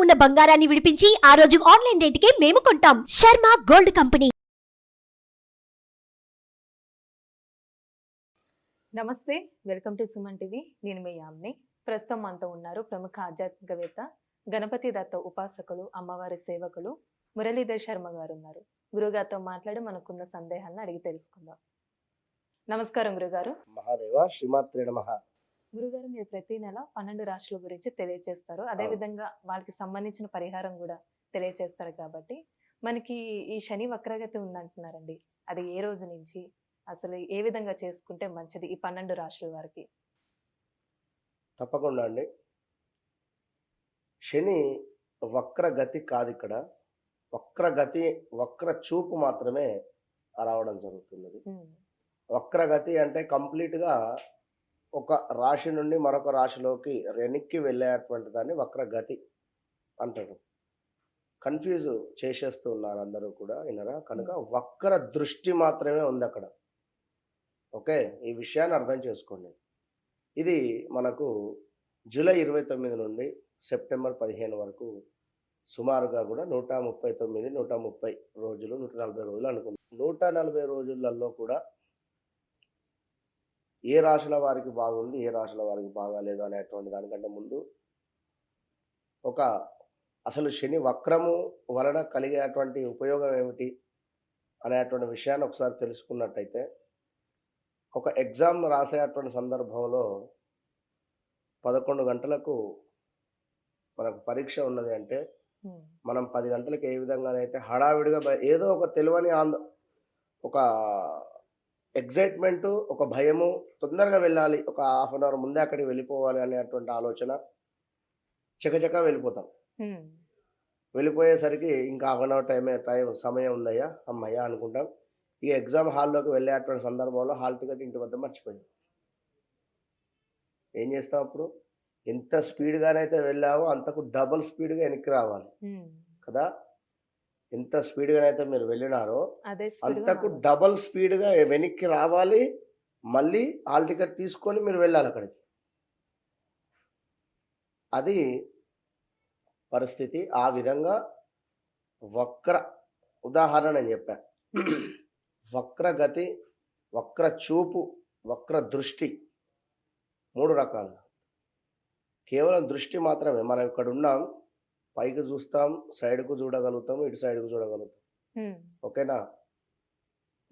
ఉన్న బంగారాన్ని విడిపించి ఆ రోజు ఆన్లైన్ రేటుకే మేము కొంటాం. Sharma gold company. నమస్తే, వెల్కమ్ టు సుమన్ టీవీ. నేను మీ యామ్ని. ప్రస్తుతం మనతో ఉన్నారు ప్రముఖ ఆధ్యాత్మికవేత్త, గణపతి దత్త ఉపాసకులు, అమ్మవారి సేవకులు మురళీధర్ శర్మ గారు ఉన్నారు. గురుగారితో మాట్లాడి మనకున్న సందేహాలను అడిగి తెలుసుకుందాం. నమస్కారం గురుగారు. మహాదేవ శ్రీమాత్రే నమః. గురుగారు, మీరు ప్రతి నెల 12 రాశుల గురించి తెలియజేస్తారు. అదే విధంగా వాళ్ళకి సంబంధించిన పరిహారం కూడా తెలియజేస్తారు. కాబట్టి మనకి ఈ శని వక్రగతి ఉందంటున్నారండి, అది ఏ రోజు నుంచి, అసలు ఏ విధంగా చేసుకుంటే మంచిది ఈ 12 రాశుల వారికి? తప్పకుండా అండి. శని వక్రగతి కాదు, ఇక్కడ వక్రగతి, వక్ర చూపు మాత్రమే రావడం జరుగుతున్నది. వక్రగతి అంటే కంప్లీట్గా ఒక రాశి నుండి మరొక రాశిలోకి వెనక్కి వెళ్ళేటువంటి దాన్ని వక్రగతి అంటారు. కన్ఫ్యూజ్ చేసేస్తూ ఉన్నారు అందరూ కూడా, వినరా? కనుక వక్ర దృష్టి మాత్రమే ఉంది అక్కడ. ఓకే, ఈ విషయాన్ని అర్థం చేసుకోండి. ఇది మనకు జూలై 29 నుండి సెప్టెంబర్ 15 వరకు సుమారుగా కూడా 139, 130 రోజులు, 140 రోజులు అనుకుంటాం. 140 రోజులలో కూడా ఏ రాశుల వారికి బాగుంది, ఏ రాశుల వారికి బాగాలేదు అనేటువంటి దానికంటే ముందు అసలు శని వక్రము వలన కలిగేటువంటి ఉపయోగం ఏమిటి అనేటువంటి విషయాన్ని ఒకసారి తెలుసుకున్నట్టయితే, ఒక ఎగ్జామ్ రాసేటువంటి సందర్భంలో 11 గంటలకు మనకు పరీక్ష ఉన్నది అంటే, మనం 10 గంటలకు ఏ విధంగానైతే హడావిడిగా ఏదో ఒక తెలియని ఒక ఎగ్జైట్మెంటు, ఒక భయము, తొందరగా వెళ్ళాలి, ఒక హాఫ్ అన్ అవర్ ముందే అక్కడికి వెళ్ళిపోవాలి అనేటువంటి ఆలోచన, చకచకా వెళ్ళిపోతాం. వెళ్ళిపోయేసరికి ఇంకా హాఫ్ అన్ అవర్ సమయం ఉందయ్యా, అమ్మయ్యా అనుకుంటాం. ఈ ఎగ్జామ్ హాల్లోకి వెళ్ళేటువంటి సందర్భంలో హాల్ టికెట్ ఇంటి వద్ద మర్చిపోయింది. ఏం చేస్తాం అప్పుడు? ఎంత స్పీడ్గానైతే వెళ్ళావో అంతకు డబుల్ స్పీడ్గా వెనక్కి రావాలి కదా. ఎంత స్పీడ్గానైతే మీరు వెళ్ళినారో అంతకు డబుల్ స్పీడ్గా వెనక్కి రావాలి. మళ్ళీ హాల్ టికెట్ తీసుకొని మీరు వెళ్ళాలి అక్కడికి. అది పరిస్థితి. ఆ విధంగా వక్ర ఉదాహరణ నేను చెప్పా. వక్రగతి, వక్ర చూపు, వక్ర దృష్టి 3 రకాలు. కేవలం దృష్టి మాత్రమే. మనం ఇక్కడ ఉన్నాం, పైకి చూస్తాం, సైడ్కు చూడగలుగుతాం, ఇటు సైడ్కు చూడగలుగుతాం. ఓకేనా?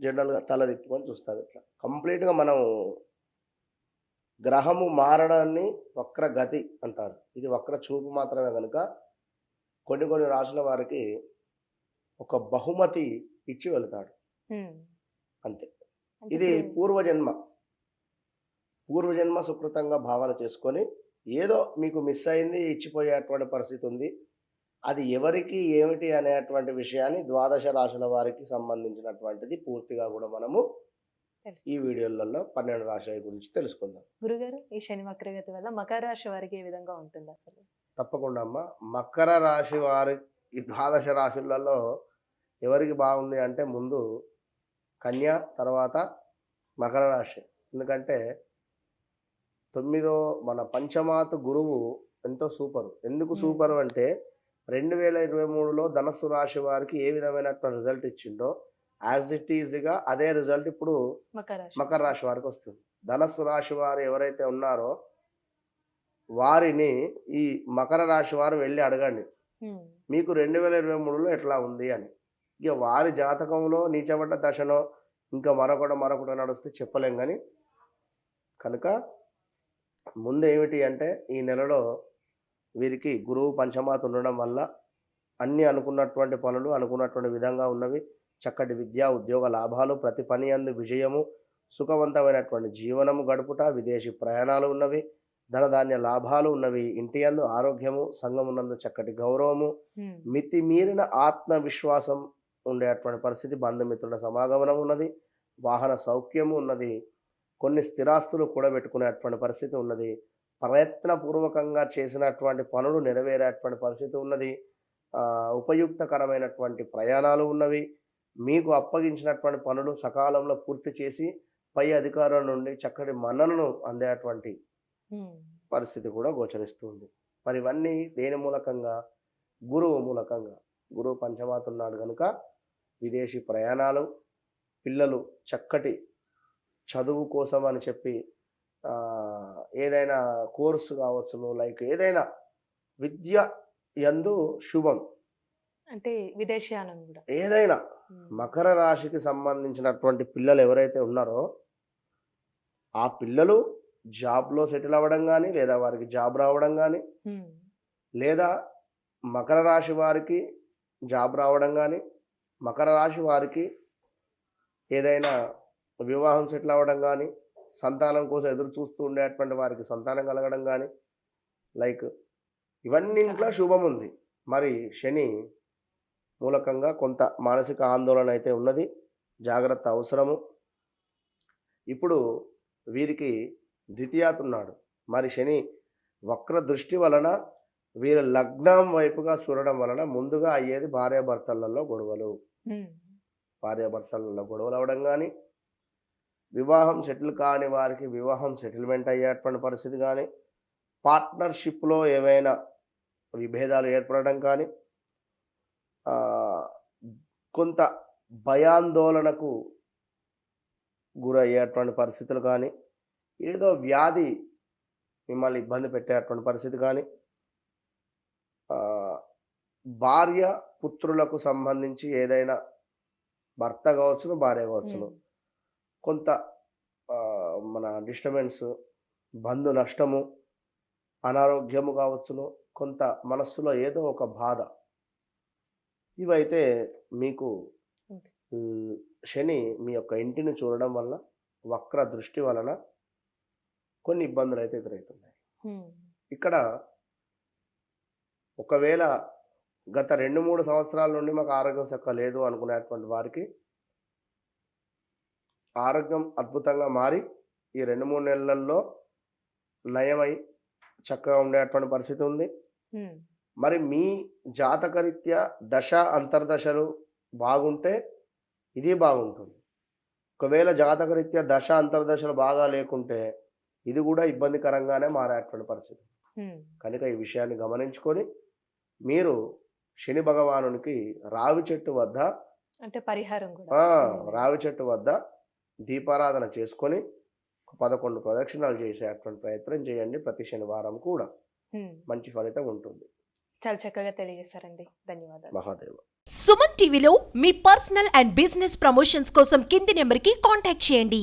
జనరల్గా తల తిప్పుకొని చూస్తాం. ఇట్లా కంప్లీట్గా మనం గ్రహము మారడాన్ని వక్రగతి అంటారు. ఇది వక్ర చూపు మాత్రమే. కనుక కొన్ని రాశుల వారికి ఒక బహుమతి ఇచ్చి వెళతాడు, అంతే. ఇది పూర్వజన్మ సుకృతంగా భావన చేసుకొని ఏదో మీకు మిస్ అయింది, ఇచ్చిపోయేటువంటి పరిస్థితి ఉంది. అది ఎవరికి ఏమిటి అనేటువంటి విషయాన్ని ద్వాదశ రాశుల వారికి సంబంధించినటువంటిది పూర్తిగా కూడా మనము ఈ వీడియోలలో 12 రాశుల గురించి తెలుసుకుందాం. గురుగారు, ఈ శని వక్రగతి వల్ల మకర రాశి వారికి ఏ విధంగా ఉంటుంది అసలు? తప్పకుండా అమ్మ. మకర రాశి వారి ఈ ద్వాదశ రాశులలో ఎవరికి బాగుంది అంటే, ముందు కన్య, తర్వాత మకర రాశి. ఎందుకంటే 9వ మన పంచమాతు గురువు ఎంతో సూపరు. ఎందుకు సూపరు అంటే, 2023లో ధనస్సు రాశి వారికి ఏ విధమైనటువంటి రిజల్ట్ ఇచ్చిండో యాజ్ ఇట్ ఈజ్గా అదే రిజల్ట్ ఇప్పుడు మకర రాశి వారికి వస్తుంది. ధనస్సు రాశి వారు ఎవరైతే ఉన్నారో వారిని ఈ మకర రాశి వారు వెళ్ళి అడగండి, మీకు 2023లో ఎట్లా ఉంది అని. ఇక వారి జాతకంలో నీచబడ్డ దశనో ఇంకా మరొకటి నడుస్తే చెప్పలేం. కానీ కనుక ముందు ఏమిటి అంటే, ఈ నెలలో వీరికి గురువు పంచమాత ఉండడం వల్ల అన్నీ అనుకున్నటువంటి పనులు అనుకున్నటువంటి విధంగా ఉన్నవి. చక్కటి విద్యా ఉద్యోగ లాభాలు, ప్రతి పని యందు విజయము, సుఖవంతమైనటువంటి జీవనము గడుపుట, విదేశీ ప్రయాణాలు ఉన్నవి, ధనధాన్య లాభాలు ఉన్నవి, ఇంటి యందు ఆరోగ్యము, సంఘమునందు చక్కటి గౌరవము, మితిమీరిన ఆత్మవిశ్వాసం ఉండేటువంటి పరిస్థితి, బంధుమిత్రుల సమాగమనం ఉన్నది, వాహన సౌఖ్యము ఉన్నది, కొన్ని స్థిరాస్తులు కూడబెట్టుకునేటువంటి పరిస్థితి ఉన్నది, ప్రయత్నపూర్వకంగా చేసినటువంటి పనులు నెరవేరేటువంటి పరిస్థితి ఉన్నది, ఉపయుక్తకరమైనటువంటి ప్రయాణాలు ఉన్నవి, మీకు అప్పగించినటువంటి పనులు సకాలంలో పూర్తి చేసి పై అధికారుల నుండి చక్కటి మన్ననను అందేటువంటి పరిస్థితి కూడా గోచరిస్తుంది. మరి ఇవన్నీ దేని మూలకంగా? గురువు మూలకంగా. గురువు పంచమాత ఉన్నాడు కనుక విదేశీ ప్రయాణాలు, పిల్లలు చక్కటి చదువు కోసం అని చెప్పి ఏదైనా కోర్సు కావచ్చును, లైక్ ఏదైనా విద్య యందు శుభం, అంటే విదేశీయానం కూడా. ఏదైనా మకర రాశికి సంబంధించినటువంటి పిల్లలు ఎవరైతే ఉన్నారో ఆ పిల్లలు జాబ్లో సెటిల్ అవ్వడం కానీ, లేదా వారికి జాబ్ రావడం కానీ, లేదా మకర రాశి వారికి జాబ్ రావడం కానీ, మకర రాశి వారికి ఏదైనా వివాహం సెటిల్ అవ్వడం కానీ, సంతానం కోసం ఎదురు చూస్తూ ఉండేటువంటి వారికి సంతానం కలగడం కానీ, లైక్ ఇవన్నింట్లో శుభం ఉంది. మరి శని మూలకంగా కొంత మానసిక ఆందోళన అయితే ఉన్నది, జాగ్రత్త అవసరము. ఇప్పుడు వీరికి ద్వితీయాత్ ఉన్నాడు. మరి శని వక్ర దృష్టి వలన వీరు లగ్నం వైపుగా చూడడం వలన ముందుగా అయ్యేది భార్యాభర్తలలో గొడవలు. భార్యాభర్తలలో గొడవలు అవ్వడం కానీ, వివాహం సెటిల్ కాని వారికి వివాహం సెటిల్మెంట్ అయ్యేటువంటి పరిస్థితి కానీ, పార్ట్నర్షిప్లో ఏవైనా విభేదాలు ఏర్పడడం కానీ, కొంత భయాందోళనకు గురయ్యేటువంటి పరిస్థితులు కానీ, ఏదో వ్యాధి మిమ్మల్ని ఇబ్బంది పెట్టేటువంటి పరిస్థితి కానీ, భార్య పుత్రులకు సంబంధించి ఏదైనా భర్త కావచ్చును, భార్య కావచ్చును, కొంత మన డిస్టర్బెన్స్, బంధు నష్టము, అనారోగ్యము కావచ్చును, కొంత మనస్సులో ఏదో ఒక బాధ, ఇవైతే మీకు శని మీ యొక్క ఇంటిని చూడడం వల్ల, వక్ర దృష్టి వలన కొన్ని ఇబ్బందులు అయితే ఎదురవుతున్నాయి. ఇక్కడ ఒకవేళ గత 2-3 సంవత్సరాల నుండి మాకు ఆరోగ్యం చక్కగా లేదు అనుకునేటువంటి వారికి ఆరోగ్యం అద్భుతంగా మారి ఈ 2-3 నెలల్లో నయమై చక్కగా ఉండేటువంటి పరిస్థితి ఉంది. మరి మీ జాతకరీత్యా దశ అంతర్దశలు బాగుంటే ఇది బాగుంటుంది. ఒకవేళ జాతకరీత్యా దశ అంతర్దశలు బాగా లేకుంటే ఇది కూడా ఇబ్బందికరంగానే మారేటువంటి పరిస్థితి. కనుక ఈ విషయాన్ని గమనించుకొని మీరు శని భగవానునికి రావి చెట్టు వద్ద, అంటే పరిహారం కూడా, రావి చెట్టు వద్ద దీపారాధన చేసుకొని 11 ప్రదక్షిణాలు చేసేటువంటి ప్రయత్నం చేయండి. ప్రతి శనివారం కూడా మంచి ఫలితం ఉంటుంది. చాలా చక్కగా తెలియజేశారండి, ధన్యవాదాలు. మహాదేవ. సుమన్ టీవీలో మీ పర్సనల్ అండ్ బిజినెస్ ప్రమోషన్స్ కోసం కింది నెంబర్కి కాంటాక్ట్ చేయండి.